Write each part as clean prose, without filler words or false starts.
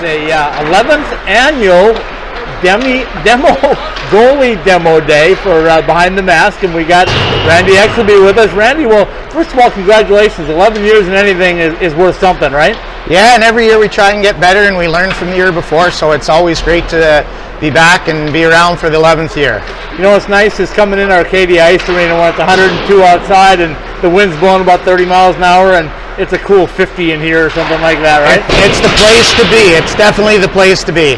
It's a 11th annual Demo Goalie Demo Day for Behind the Mask, and we got Randy Exelby with us. Randy, well, first of all, congratulations. 11 years in anything is worth something, right? Yeah, and every year we try and get better, and we learn from the year before, so it's always great to be back and be around for the 11th year. You know what's nice is coming in Arcadia Ice Arena when it's 102 outside and the wind's blowing about 30 miles an hour, and it's a cool 50 in here or something like that, right? It's the place to be. It's definitely the place to be.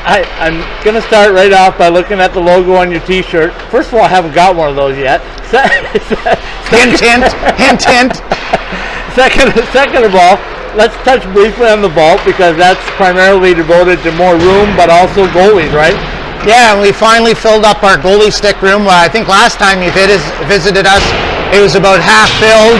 I'm going to start right off by looking at the logo on your t-shirt. First of all, I haven't got one of those yet. Hint, hint, hint, hint. Second of all, let's touch briefly on the vault, because that's primarily devoted to more room, but also goalies, right? Yeah, and we finally filled up our goalie stick room. I think last time you visited us, it was about half filled.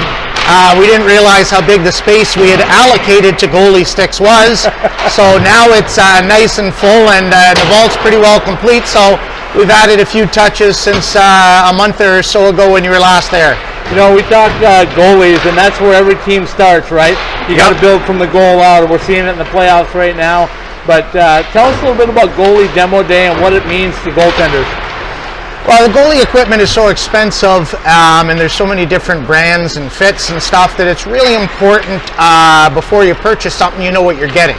We didn't realize how big the space we had allocated to goalie sticks was. So now it's nice and full, and the vault's pretty well complete. So we've added a few touches since a month or so ago when you were last there. You know, we talk goalies, and that's where every team starts, right? You got to build from the goal out. We're seeing it in the playoffs right now. But tell us a little bit about Goalie Demo Day and what it means to goaltenders. Well, the goalie equipment is so expensive, and there's so many different brands and fits and stuff that it's really important before you purchase something, you know what you're getting.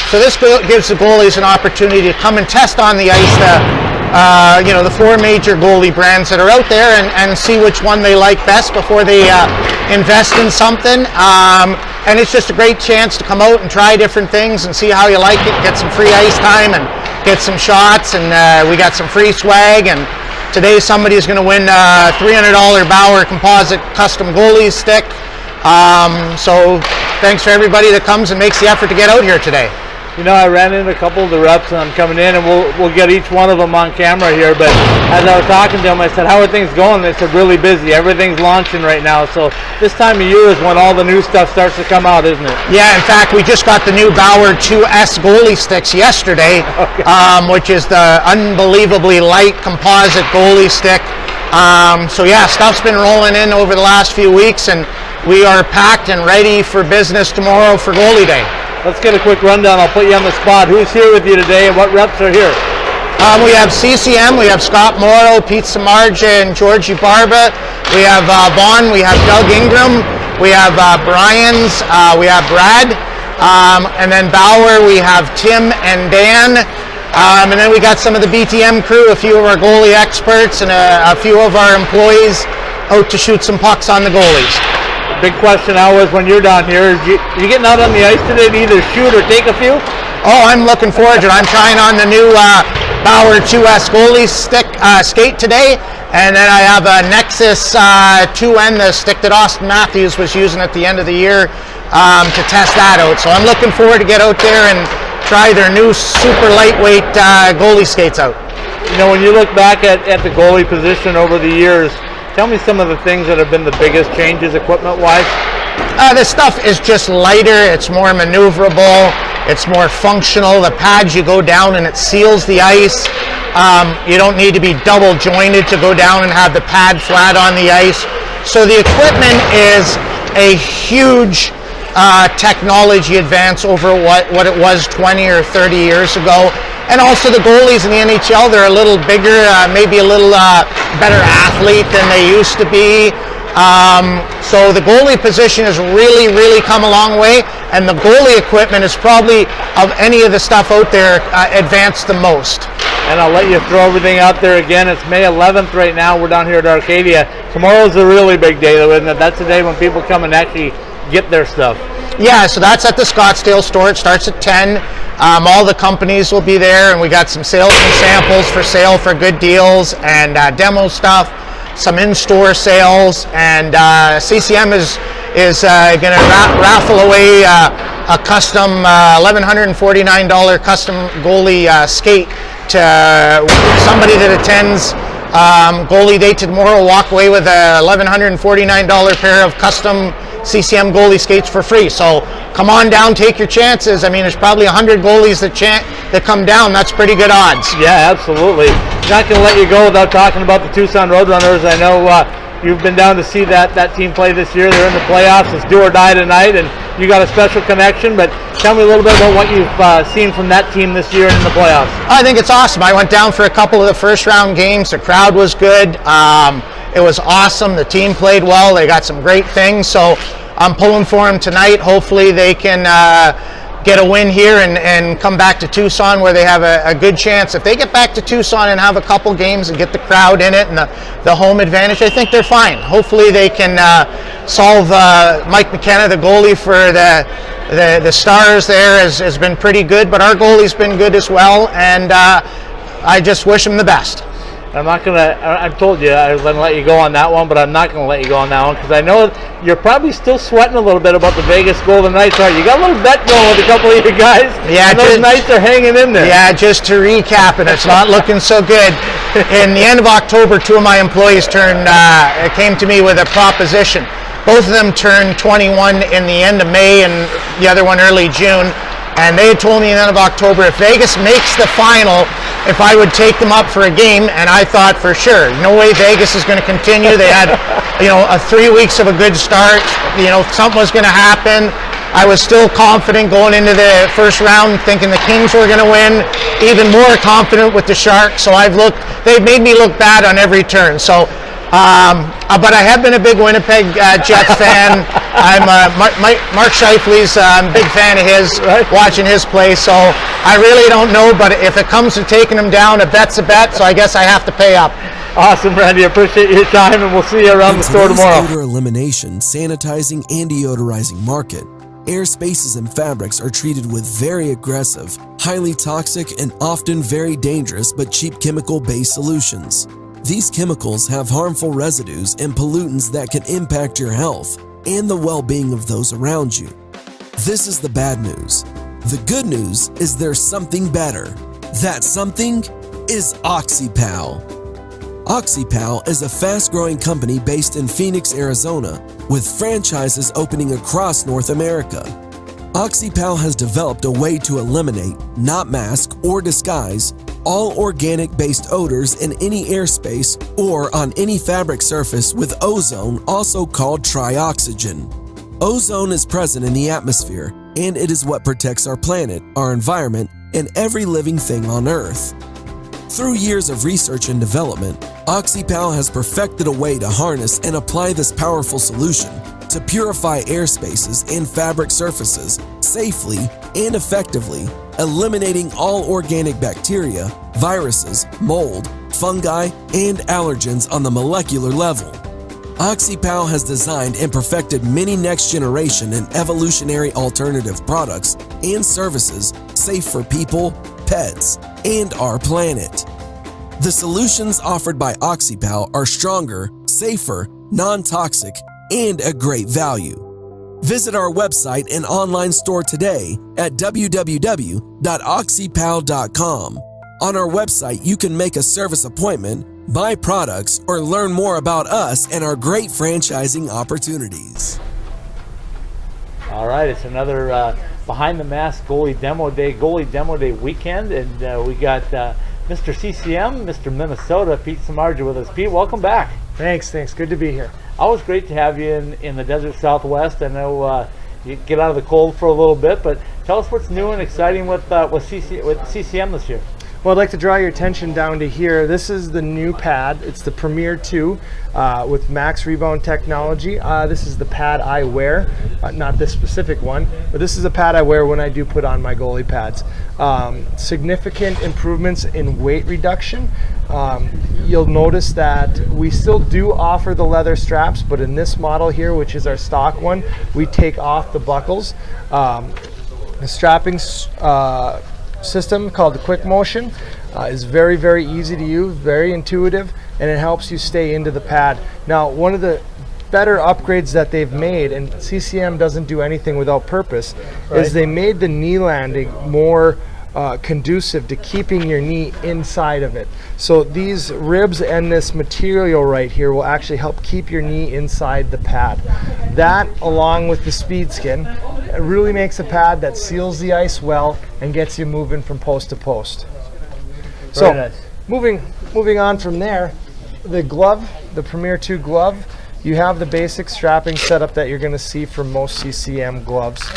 So this gives the goalies an opportunity to come and test on the ice the 4 major goalie brands that are out there, and see which one they like best before they invest in something. And it's just a great chance to come out and try different things and see how you like it, get some free ice time and get some shots, and we got some free swag. And today somebody's going to win a $300 Bauer composite custom goalie stick. So thanks for everybody that comes and makes the effort to get out here today. You know, I ran into a couple of the reps, and I'm coming in, and we'll get each one of them on camera here. But as I was talking to them, I said, "How are things going?" They said, "Really busy. Everything's launching right now." So this time of year is when all the new stuff starts to come out, isn't it? Yeah, in fact, we just got the new Bauer 2S goalie sticks yesterday, which is the unbelievably light composite goalie stick. So yeah, stuff's been rolling in over the last few weeks, and we are packed and ready for business tomorrow for Goalie Day. Let's get a quick rundown. I'll put you on the spot. Who's here with you today, and what reps are here? We have CCM, we have Scott Morrow, Pete Samardzija, and Georgie Barba. We have Vaughn, we have Doug Ingram, we have Brian's, we have Brad, and then Bauer, we have Tim and Dan. And then we got some of the BTM crew, a few of our goalie experts, and a few of our employees out to shoot some pucks on the goalies. Big question always when you're down here is you getting out on the ice today to either shoot or take a few? Oh, I'm looking forward to it. I'm trying on the new Bauer 2S goalie skate today, and then I have a Nexus 2N, the stick that Austin Matthews was using at the end of the year, to test that out. So I'm looking forward to get out there and try their new super lightweight goalie skates out. You know, when you look back at the goalie position over the years, tell me some of the things that have been the biggest changes equipment-wise. This stuff is just lighter, it's more maneuverable, it's more functional. The pads, you go down and it seals the ice. You don't need to be double jointed to go down and have the pad flat on the ice. So the equipment is a huge technology advance over what it was 20 or 30 years ago. And also the goalies in the NHL, they're a little bigger, maybe a little better athlete than they used to be. So the goalie position has really, really come a long way, and the goalie equipment is probably, of any of the stuff out there, advanced the most. And I'll let you throw everything out there again. It's May 11th right now. We're down here at Arcadia. Tomorrow's a really big day, though, isn't it? That's the day when people come and actually get their stuff. Yeah, so that's at the Scottsdale store. It starts at 10. All the companies will be there, and we got some salesman samples for sale for good deals, and demo stuff, some in-store sales, and CCM is going to raffle away a custom $1,149 custom goalie skate to somebody that attends Goalie Day tomorrow. Walk away with a $1,149 pair of custom CCM goalie skates for free. So come on down, take your chances. I mean, there's probably 100 goalies that come down. That's pretty good odds. Yeah, absolutely. Not going to let you go without talking about the Tucson Roadrunners. I know you've been down to see that team play this year. They're in the playoffs. It's do or die tonight, and you got a special connection. But tell me a little bit about what you've seen from that team this year in the playoffs. I think it's awesome. I went down for a couple of the first round games. The crowd was good. It was awesome. The team played well. They got some great things. So I'm pulling for them tonight. Hopefully they can get a win here and come back to Tucson where they have a good chance. If they get back to Tucson and have a couple games and get the crowd in it and the home advantage, I think they're fine. Hopefully they can solve Mike McKenna, the goalie for the Stars there has been pretty good, but our goalie's been good as well, and I just wish him the best. I'm not gonna. I told you I was gonna let you go on that one, but I'm not gonna let you go on that one because I know you're probably still sweating a little bit about the Vegas Golden Knights. Right? You got a little bet going with a couple of your guys. Yeah, and those Knights are hanging in there. Yeah, just to recap, and it's not looking so good. In the end of October, two of my employees came to me with a proposition. Both of them turned 21 in the end of May, and the other one early June. And they had told me in the end of October, if Vegas makes the final, if I would take them up for a game. And I thought for sure, no way Vegas is going to continue. They had, 3 weeks of a good start. Something was going to happen. I was still confident going into the first round, thinking the Kings were going to win. Even more confident with the Sharks. So they've made me look bad on every turn. So. But I have been a big Winnipeg Jets fan. I'm Mark Scheifele's. I'm a big fan of his, watching his play. So I really don't know, but if it comes to taking him down, a bet's a bet. So I guess I have to pay up. Awesome, Randy. Appreciate your time, and we'll see you around the store tomorrow. Odor elimination, sanitizing, and deodorizing market. Air spaces and fabrics are treated with very aggressive, highly toxic, and often very dangerous but cheap chemical-based solutions. These chemicals have harmful residues and pollutants that can impact your health and the well-being of those around you. This is the bad news. The good news is there's something better. That something is Oxy Pal. Oxy Pal is a fast-growing company based in Phoenix, Arizona, with franchises opening across North America. Oxy Pal has developed a way to eliminate, not mask or disguise, all organic-based odors in any airspace or on any fabric surface with ozone, also called trioxygen. Ozone is present in the atmosphere, and it is what protects our planet, our environment, and every living thing on Earth. Through years of research and development, Oxy Pal has perfected a way to harness and apply this powerful solution to purify airspaces and fabric surfaces safely and effectively, eliminating all organic bacteria, viruses, mold, fungi, and allergens on the molecular level. Oxy Pal has designed and perfected many next-generation and evolutionary alternative products and services safe for people, pets, and our planet. The solutions offered by Oxy Pal are stronger, safer, non-toxic, and a great value. Visit our website and online store today at www.oxypal.com. On our website, you can make a service appointment, buy products, or learn more about us and our great franchising opportunities. All right, it's another Behind the Mask Goalie Demo Day weekend, and we got Mr. CCM, Mr. Minnesota, Pete Samardzija with us. Pete, welcome back. Thanks. Good to be here. Always great to have you in the desert Southwest. I know you get out of the cold for a little bit, but tell us what's new and exciting with CCM this year. Well, I'd like to draw your attention down to here. This is the new pad. It's the Premier 2 with max rebound technology. This is the pad I wear, not this specific one, but this is a pad I wear when I do put on my goalie pads. Significant improvements in weight reduction. You'll notice that we still do offer the leather straps, but in this model here, which is our stock one, we take off the buckles. The strapping system called the Quick Motion is very, very easy to use, very intuitive, and it helps you stay into the pad. Now, one of the better upgrades that they've made, and CCM doesn't do anything without purpose, is they made the knee landing more conducive to keeping your knee inside of it. So these ribs and this material right here will actually help keep your knee inside the pad. That, along with the speed skin, really makes a pad that seals the ice well and gets you moving from post to post. So nice. moving on from there, the glove, the Premier 2 glove, you have the basic strapping setup that you're going to see for most CCM gloves.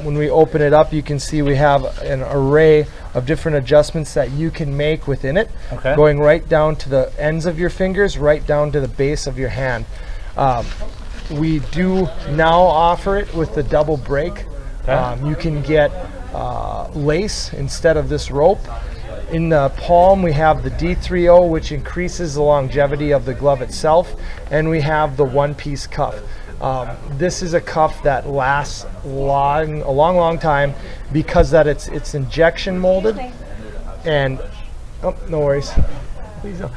When we open it up, you can see we have an array of different adjustments that you can make within it, going right down to the ends of your fingers, right down to the base of your hand. We do now offer it with the double break. You can get lace instead of this rope. In the palm, we have the D30, which increases the longevity of the glove itself, and we have the one-piece cuff. This is a cuff that lasts a long time because that it's injection molded, and no worries. Please don't.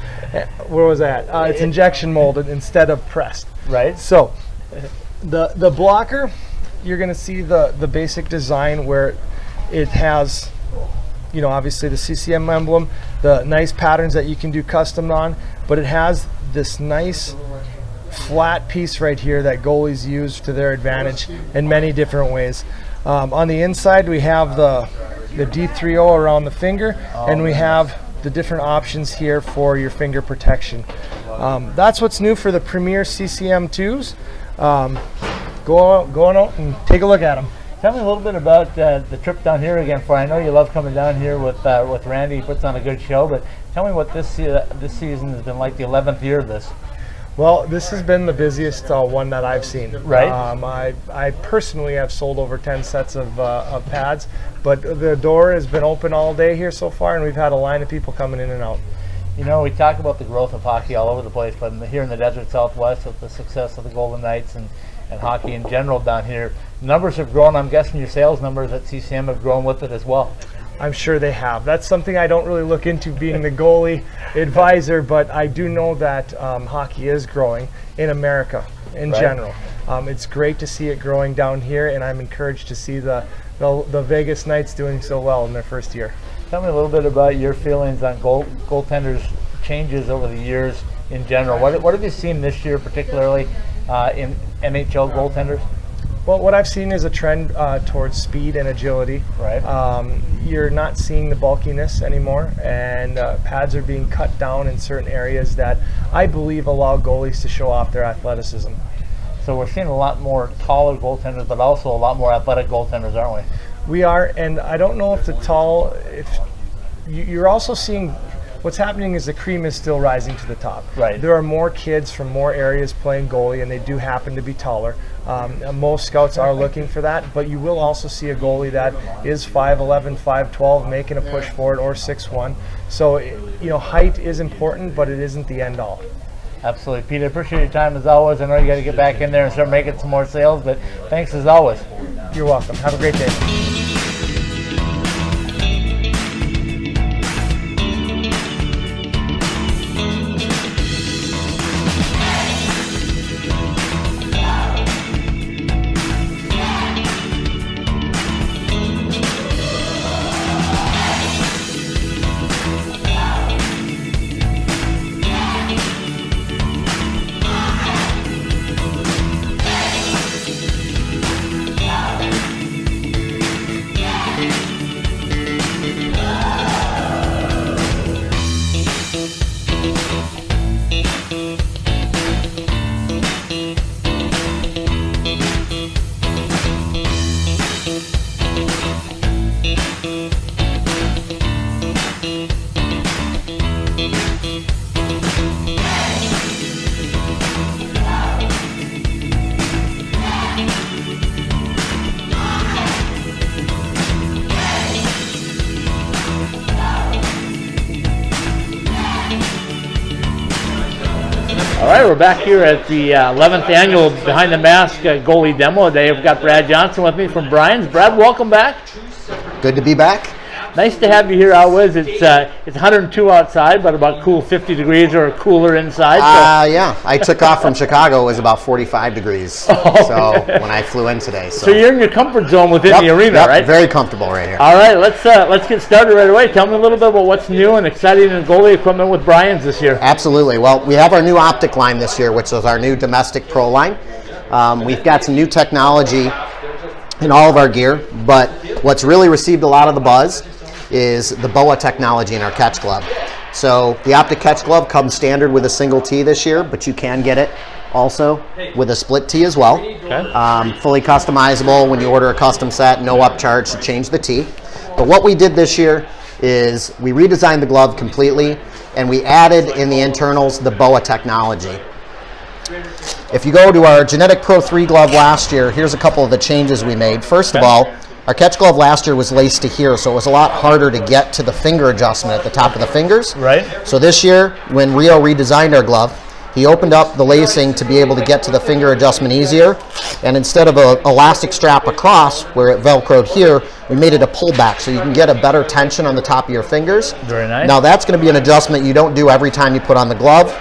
Where was that? It's injection molded instead of pressed. Right. So the blocker, you're going to see the basic design where it has, you know, obviously the CCM emblem, the nice patterns that you can do custom on, but it has this nice flat piece right here that goalies use to their advantage in many different ways. On the inside, we have the D30 around the finger, and we have the different options here for your finger protection. That's what's new for the Premier CCM 2s. Go on out and take a look at them. Tell me a little bit about the trip down here again. For I know you love coming down here with Randy. He puts on a good show, but tell me what this season has been like. The 11th year of this. Well, this has been the busiest one that I've seen. Right. I personally have sold over 10 sets of pads, but the door has been open all day here so far, and we've had a line of people coming in and out. You know, we talk about the growth of hockey all over the place, but here in the desert Southwest, with the success of the Golden Knights and hockey in general down here, numbers have grown. I'm guessing your sales numbers at CCM have grown with it as well. I'm sure they have. That's something I don't really look into being the goalie advisor, but I do know that hockey is growing in America in general. It's great to see it growing down here, and I'm encouraged to see the Vegas Knights doing so well in their first year. Tell me a little bit about your feelings on goaltenders' changes over the years in general. What have you seen this year, particularly in NHL goaltenders? Well, what I've seen is a trend towards speed and agility. Right. You're not seeing the bulkiness anymore, and pads are being cut down in certain areas that I believe allow goalies to show off their athleticism. So we're seeing a lot more taller goaltenders, but also a lot more athletic goaltenders, aren't we? We are, and I don't know if you're also seeing what's happening is the cream is still rising to the top. Right. There are more kids from more areas playing goalie, and they do happen to be taller. Most scouts are looking for that, but you will also see a goalie that is 5'11", 5'12", making a push forward, or 6'1". So, you know, height is important, but it isn't the end all. Absolutely. Pete, I appreciate your time as always. I know you got to get back in there and start making some more sales, but thanks as always. You're welcome. Have a great day. All right, we're back here at the 11th annual Behind the Mask Goalie Demo Day. I've got Brad Johnson with me from Brian's. Brad, welcome back. Good to be back. Nice to have you here always. It's 102 outside, but about cool 50 degrees or cooler inside. Yeah, I took off from Chicago. It was about 45 degrees. So when I flew in today. So you're in your comfort zone within the arena, right? Very comfortable right here. All right, let's get started right away. Tell me a little bit about what's new and exciting in goalie equipment with Brian's this year. Absolutely. Well, we have our new optic line this year, which is our new domestic pro line. We've got some new technology in all of our gear, but what's really received a lot of the buzz is the Boa Technology in our catch glove. So the Optic Catch glove comes standard with a single tee this year, but you can get it also with a split tee as well. Okay. Fully customizable. When you order a custom set, no upcharge to change the tee. But what we did this year is we redesigned the glove completely, and we added in the internals the Boa Technology. If you go to our Genetic Pro 3 glove last year, here's a couple of the changes we made. First of all, our catch glove last year was laced to here, so it was a lot harder to get to the finger adjustment at the top of the fingers. Right. So this year, when Rio redesigned our glove, he opened up the lacing to be able to get to the finger adjustment easier, and instead of an elastic strap across where it velcroed here, we made it a pullback so you can get a better tension on the top of your fingers. Very nice. Now that's going to be an adjustment you don't do every time you put on the glove.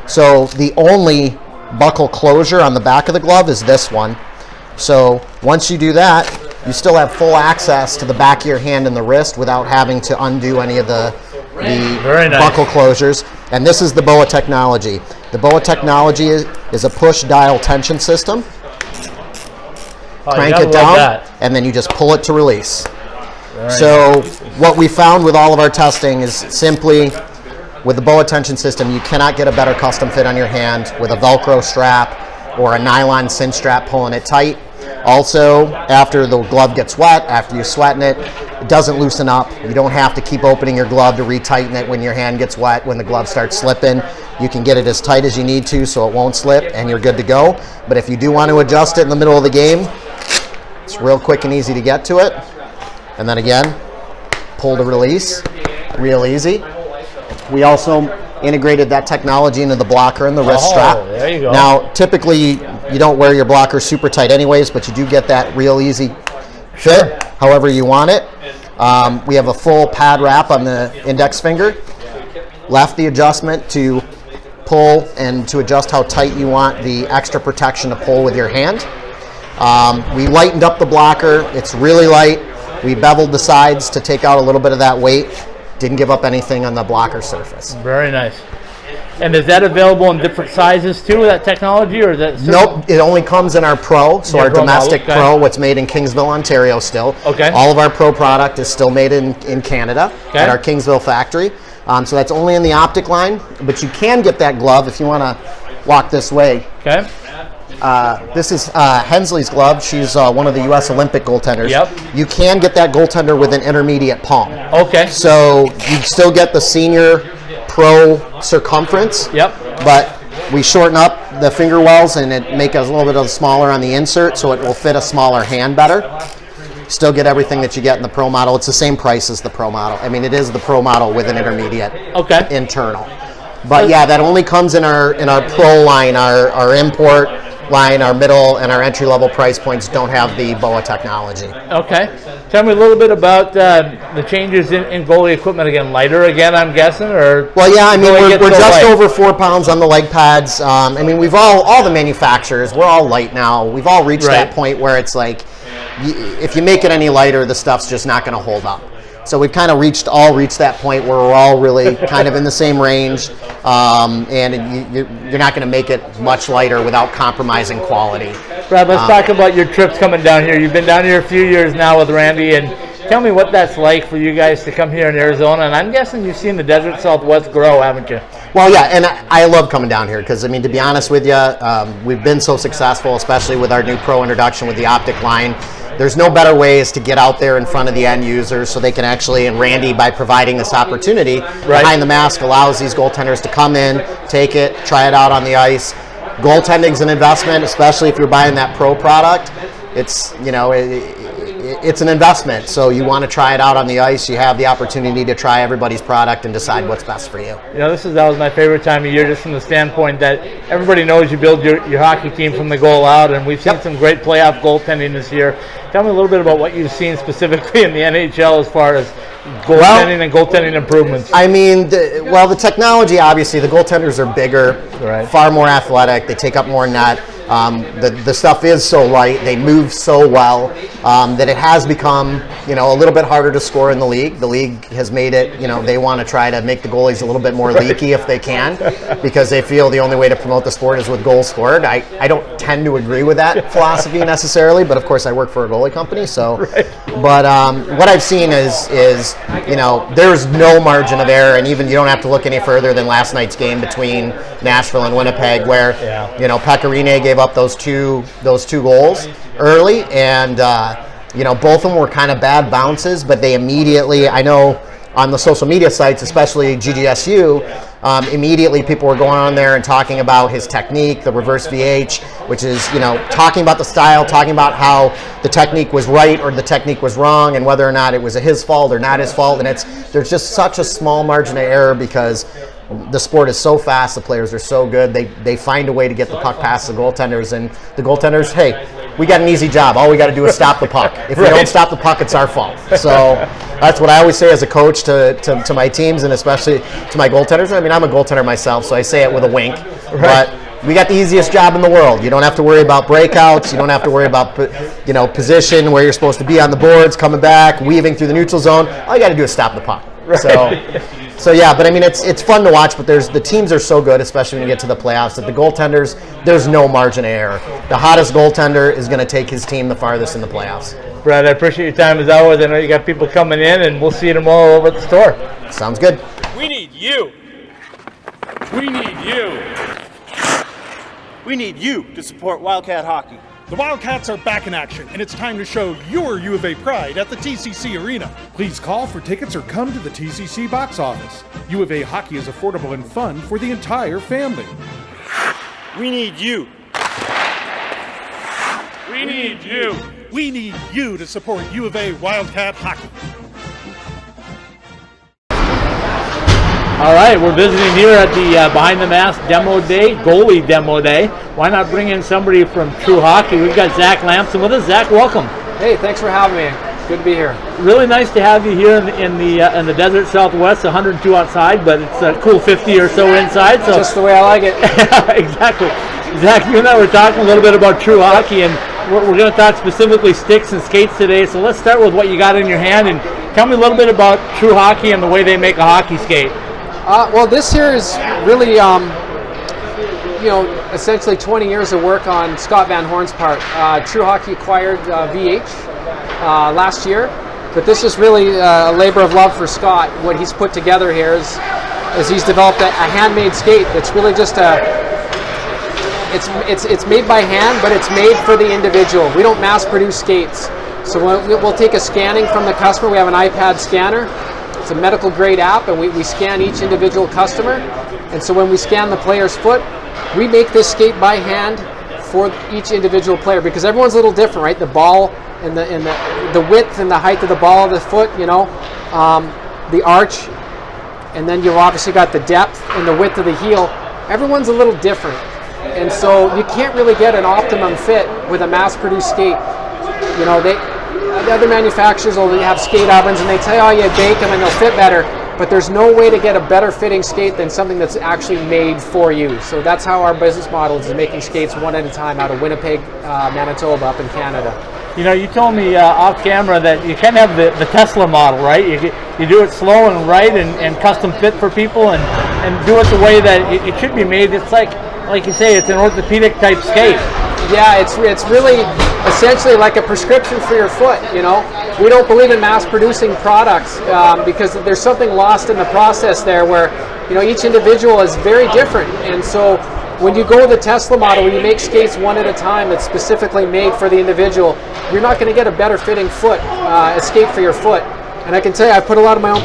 So the only buckle closure on the back of the glove is this one. So once you do that, you still have full access to the back of your hand and the wrist without having to undo any of the Very nice. buckle closures. And this is the Boa Technology. The Boa Technology is a push dial tension system. Crank it down, and then you just pull it to release. So what we found with all of our testing is simply with the Boa tension system, you cannot get a better custom fit on your hand with a Velcro strap or a nylon cinch strap pulling it tight. Also, after the glove gets wet, after you sweaten it, it doesn't loosen up. You don't have to keep opening your glove to retighten it when your hand gets wet, when the glove starts slipping. You can get it as tight as you need to so it won't slip, and you're good to go. But if you do want to adjust it in the middle of the game, it's real quick and easy to get to it. And then again, pull to release, real easy. We also integrated that technology into the blocker and the wrist strap. There you go. Now, typically, you don't wear your blocker super tight anyways, but you do get that real easy fit, however you want it. We have a full pad wrap on the index finger. Left the adjustment to pull and to adjust how tight you want the extra protection to pull with your hand. We lightened up the blocker. It's really light. We beveled the sides to take out a little bit of that weight. Didn't give up anything on the blocker surface. Very nice. And is that available in different sizes too, that technology, or is that? Nope, it only comes in our Pro, so Yeah, our Pro domestic model, okay. Pro, what's made in Kingsville, Ontario still. Okay. All of our Pro product is still made in Canada at our Kingsville factory. So that's only in the Optic line, but you can get that glove if you want to walk this way. Okay. This is Hensley's glove. She's one of the U.S. Olympic goaltenders. Yep. You can get that goaltender with an intermediate palm. Okay. So you still get the senior pro circumference. Yep. But we shorten up the finger wells and it make it a little bit smaller on the insert, so it will fit a smaller hand better. Still get everything that you get in the Pro model. It's the same price as the Pro model. I mean, it is the Pro model with an intermediate internal. But yeah, that only comes in our Pro line. Our import line, our middle, and our entry-level price points don't have the Boa Technology. Okay. Tell me a little bit about the changes in goalie equipment again. Lighter again, I'm guessing, or? Well, yeah, I mean, we're just light? over 4 pounds on the leg pads. I mean, we've all the manufacturers, we're all light now. We've all reached that point where it's like, if you make it any lighter, the stuff's just not going to hold up. So we've kind of reached that point where we're all really kind of in the same range, and you're not going to make it much lighter without compromising quality. Brad, let's talk about your trips coming down here. You've been down here a few years now with Randy, and tell me what that's like for you guys to come here in Arizona. And I'm guessing you've seen the Desert Southwest grow, haven't you? Well, yeah, and I love coming down here because, I mean, to be honest with you, we've been so successful, especially with our new Pro introduction with the Optic line. There's no better ways to get out there in front of the end users so they can actually, and Randy, by providing this opportunity, Behind the Mask allows these goaltenders to come in, take it, try it out on the ice. Goaltending's an investment, especially if you're buying that Pro product. It's, it's an investment, so you want to try it out on the ice. You have the opportunity to try everybody's product and decide what's best for you. That was my favorite time of year, just from the standpoint that everybody knows you build your hockey team from the goal out, and we've seen some great playoff goaltending this year. Tell me a little bit about what you've seen specifically in the NHL as far as goaltending and goaltending improvements. I mean, the technology, obviously, the goaltenders are bigger, far more athletic, they take up more net. The stuff is so light, they move so well, that it has become, a little bit harder to score in the league. The league has made it, they want to try to make the goalies a little bit more leaky if they can, because they feel the only way to promote the sport is with goals scored. I don't tend to agree with that philosophy necessarily, but of course I work for a goalie company, so. Right. But what I've seen is there's no margin of error, and even you don't have to look any further than last night's game between Nashville and Winnipeg, where Pecorine gave up those two goals early, and both of them were kind of bad bounces, but they immediately, I know on the social media sites, especially GGSU, immediately people were going on there and talking about his technique, the reverse VH, which is, talking about the style, talking about how the technique was right or the technique was wrong, and whether or not it was his fault or not his fault. And there's just such a small margin of error because the sport is so fast, the players are so good, they find a way to get the puck past the goaltenders, and the goaltenders, hey, we got an easy job. All we got to do is stop the puck. If we don't stop the puck, it's our fault. So that's what I always say as a coach to my teams, and especially to my goaltenders. I mean, I'm a goaltender myself, so I say it with a wink. Right. But we got the easiest job in the world. You don't have to worry about breakouts. You don't have to worry about position, where you're supposed to be on the boards, coming back, weaving through the neutral zone. All you got to do is stop the puck. Right. So yeah, but I mean, it's fun to watch, but the teams are so good, especially when you get to the playoffs, that the goaltenders, there's no margin of error. The hottest goaltender is going to take his team the farthest in the playoffs. Brad, I appreciate your time as always. I know you got people coming in, and we'll see you tomorrow over at the store. Sounds good. We need you. We need you. We need you to support Wildcat hockey. The Wildcats are back in action, and it's time to show your U of A pride at the TCC Arena. Please call for tickets or come to the TCC box office. U of A hockey is affordable and fun for the entire family. We need you. We need you. We need you to support U of A Wildcat hockey. All right, we're visiting here at the Behind the Mask Demo Day, Goalie Demo Day. Why not bring in somebody from True Hockey? We've got Zach Lamson with us. Zach, welcome. Hey, thanks for having me. Good to be here. Really nice to have you here in the desert Southwest. 102 outside, but it's a cool 50 or so inside. So just the way I like it. Exactly. Zach, you and I were talking a little bit about True Hockey, and we're going to talk specifically sticks and skates today. So let's start with what you got in your hand, and tell me a little bit about True Hockey and the way they make a hockey skate. Well, this here is really, essentially 20 years of work on Scott Van Horn's part. True Hockey acquired VH last year, but this is really a labor of love for Scott. What he's put together here is he's developed a handmade skate that's really just it's made by hand, but it's made for the individual. We don't mass produce skates. So we'll take a scanning from the customer. We have an iPad scanner. It's a medical grade app, and we scan each individual customer. And so when we scan the player's foot, we make this skate by hand for each individual player, because everyone's a little different, right? The ball and the width and the height of the ball of the foot, the arch, and then you've obviously got the depth and the width of the heel. Everyone's a little different, and so you can't really get an optimum fit with a mass-produced skate. The other manufacturers will have skate ovens, and they tell you, oh, you bake them and they'll fit better, but there's no way to get a better fitting skate than something that's actually made for you. So that's how our business model is, making skates one at a time out of Winnipeg, Manitoba, up in Canada. You told me off camera that you kind of have the Tesla model, right? You do it slow and right and custom fit for people and do it the way that it should be made. It's like you say, it's an orthopedic type skate. Yeah, it's really essentially like a prescription for your foot. We don't believe in mass producing products because there's something lost in the process there, where each individual is very different. And so when you go with the Tesla model, where you make skates one at a time that's specifically made for the individual, you're not going to get a better fitting foot, a skate for your foot. And I can tell you, I put a lot of my own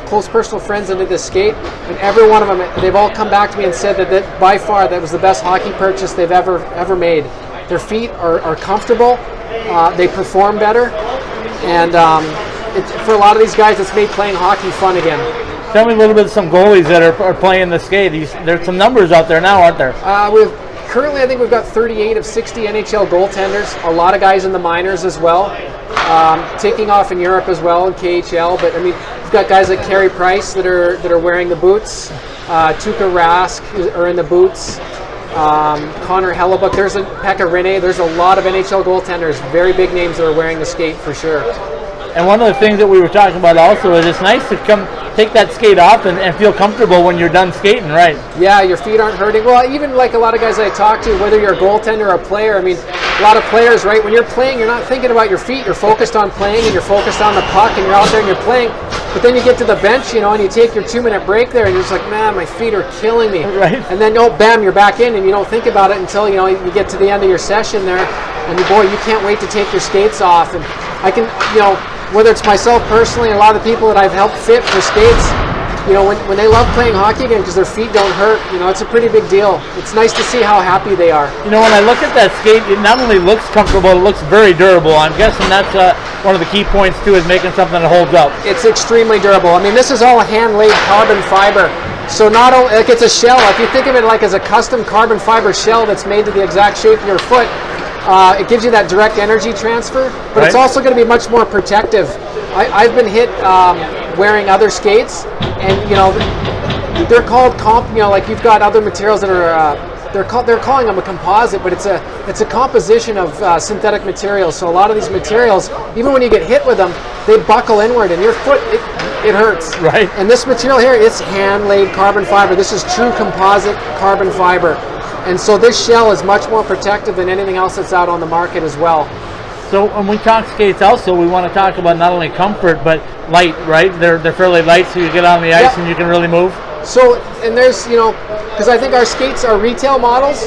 close personal friends into this skate, and every one of them, they've all come back to me and said that by far that was the best hockey purchase they've ever made. Their feet are comfortable, they perform better, and for a lot of these guys, it's made playing hockey fun again. Tell me a little bit of some goalies that are playing the skate. There's some numbers out there now, aren't there? Currently, I think we've got 38 of 60 NHL goaltenders. A lot of guys in the minors as well. Taking off in Europe as well in KHL. But I mean, we've got guys like Carey Price that are wearing the boots. Tuukka Rask are in the boots. Connor Hellebuck, there's a Pekka Rinne, there's a lot of NHL goaltenders, very big names that are wearing the skate for sure. And one of the things that we were talking about also is it's nice to come take that skate off and feel comfortable when you're done skating, right? Yeah, your feet aren't hurting. Well, even like a lot of guys that I talk to, whether you're a goaltender or a player, I mean, a lot of players, right, when you're playing, you're not thinking about your feet, you're focused on playing and you're focused on the puck and you're out there and you're playing. But then you get to the bench, you know, and you take your 2-minute break there and you're just like, man, my feet are killing me. Right. And then, oh, bam, you're back in and you don't think about it until, you know, you get to the end of your session there and boy, you can't wait to take your skates off. And I can, you know, whether it's myself personally, a lot of the people that I've helped fit for skates, you know, when they love playing hockey again because their feet don't hurt, you know, it's a pretty big deal. It's nice to see how happy they are. You know, when I look at that skate, it not only looks comfortable, it looks very durable. I'm guessing that's one of the key points too, is making something that holds up. It's extremely durable. I mean, this is all hand-laid carbon fiber. So not only, like, it's a shell. If you think of it like as a custom carbon fiber shell that's made to the exact shape of your foot, it gives you that direct energy transfer, but It's also going to be much more protective. I've been hit wearing other skates, and you know, they're called you know, like you've got other materials that are they're calling them a composite, but it's a composition of synthetic materials. So a lot of these materials, even when you get hit with them, they buckle inward, and your foot it hurts. Right. And this material here, it's hand-laid carbon fiber. This is true composite carbon fiber. And so this shell is much more protective than anything else that's out on the market as well. So when we talk skates also, we want to talk about not only comfort, but light, right? They're fairly light, so you get on the ice and you can really move. So, and there's, you know, because I think our skates are retail models.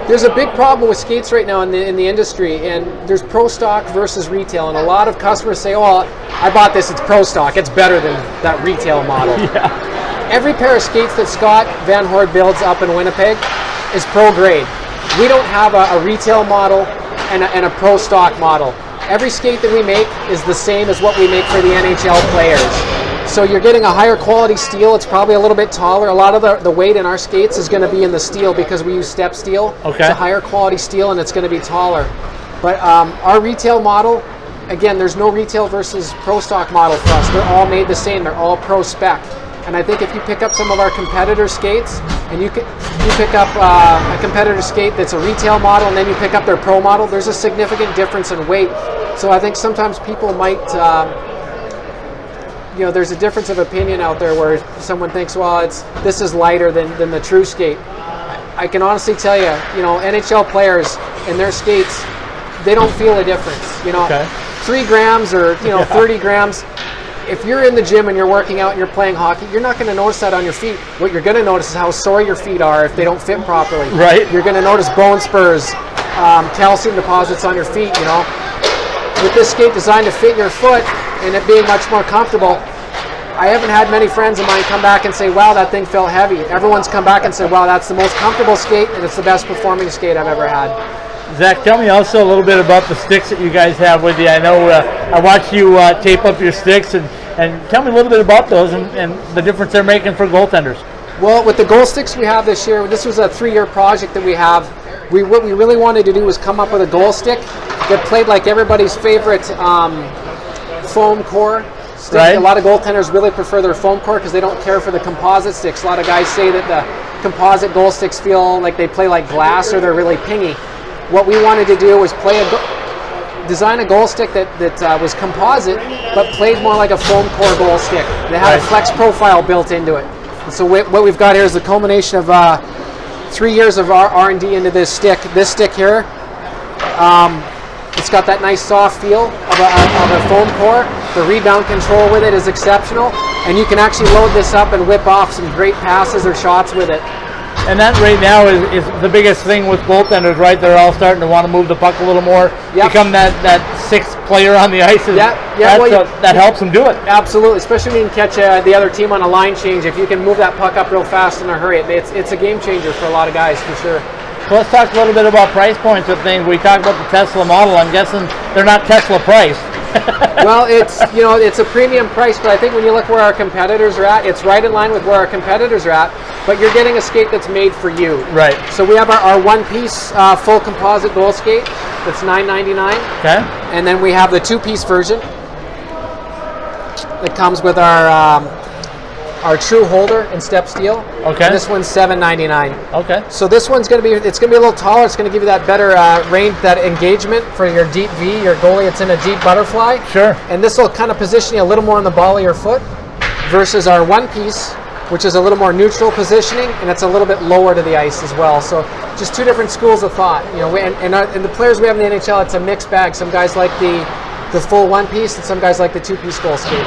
There's a big problem with skates right now in the industry, and there's pro stock versus retail, and a lot of customers say, oh, I bought this, it's pro stock, it's better than that retail model. Yeah. Every pair of skates that Scott Van Hoort builds up in Winnipeg is pro grade. We don't have a retail model and a pro stock model. Every skate that we make is the same as what we make for the NHL players. So you're getting a higher quality steel. It's probably a little bit taller. A lot of the weight in our skates is going to be in the steel because we use step steel. Okay. It's a higher quality steel and it's going to be taller. But our retail model, again, there's no retail versus pro stock model for us. They're all made the same. They're all pro spec. And I think if you pick up some of our competitor skates and you pick up a competitor skate that's a retail model and then you pick up their pro model, there's a significant difference in weight. So I think sometimes people might, you know, there's a difference of opinion out there where someone thinks, well, this is lighter than the true skate. I can honestly tell you, you know, NHL players and their skates, they don't feel a difference. You know, 3 grams or, you know, 30 grams. If you're in the gym and you're working out and you're playing hockey, you're not going to notice that on your feet. What you're going to notice is how sore your feet are if they don't fit properly. Right. You're going to notice bone spurs, calcium deposits on your feet, you know. With this skate designed to fit your foot and it being much more comfortable, I haven't had many friends of mine come back and say, wow, that thing felt heavy. Everyone's come back and said, wow, that's the most comfortable skate and it's the best performing skate I've ever had. Zach, tell me also a little bit about the sticks that you guys have with you. I know I watched you tape up your sticks, and tell me a little bit about those and the difference they're making for goaltenders. Well, with the goal sticks we have this year, this was a 3-year project that we have. What we really wanted to do was come up with a goal stick that played like everybody's favorite foam core stick. Right. A lot of goaltenders really prefer their foam core because they don't care for the composite sticks. A lot of guys say that the composite goal sticks feel like they play like glass or they're really pingy. What we wanted to do was design a goal stick that was composite, but played more like a foam core goal stick. They had a flex profile built into it. And so what we've got here is the culmination of 3 years of our R&D into this stick. This stick here, it's got that nice soft feel of a foam core. The rebound control with it is exceptional, and you can actually load this up and whip off some great passes or shots with it. And that right now is the biggest thing with goaltenders, right? They're all starting to want to move the puck a little more, become that sixth player on the ice. That helps them do it. Absolutely, especially when you can catch the other team on a line change. If you can move that puck up real fast in a hurry, it's a game changer for a lot of guys, for sure. So let's talk a little bit about price points of things. We talked about the Tesla model. I'm guessing they're not Tesla priced. Well, it's a premium price, but I think when you look where our competitors are at, it's right in line with where our competitors are at, but you're getting a skate that's made for you. Right. So we have our one-piece full composite goal skate that's $9.99. Okay. And then we have the 2-piece version that comes with our our true holder in step steel. Okay. And this one's $7.99. Okay. So this one's going to be, it's going to be a little taller. It's going to give you that better range, that engagement for your deep V, your goalie. It's in a deep butterfly. Sure. And this will kind of position you a little more on the ball of your foot versus our one piece, which is a little more neutral positioning, and it's a little bit lower to the ice as well. So just two different schools of thought. You know, and the players we have in the NHL, it's a mixed bag. Some guys like the full one piece, and some guys like the two-piece goal skate.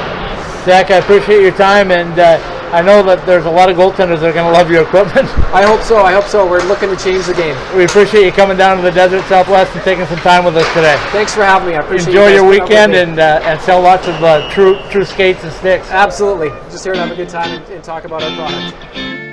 Zach, I appreciate your time, and I know that there's a lot of goaltenders that are going to love your equipment. I hope so. I hope so. We're looking to change the game. We appreciate you coming down to the desert Southwest and taking some time with us today. Thanks for having me. I appreciate Enjoy you guys your putting up with weekend me. and sell lots of true skates and sticks. Absolutely. Just here to have a good time and talk about our product.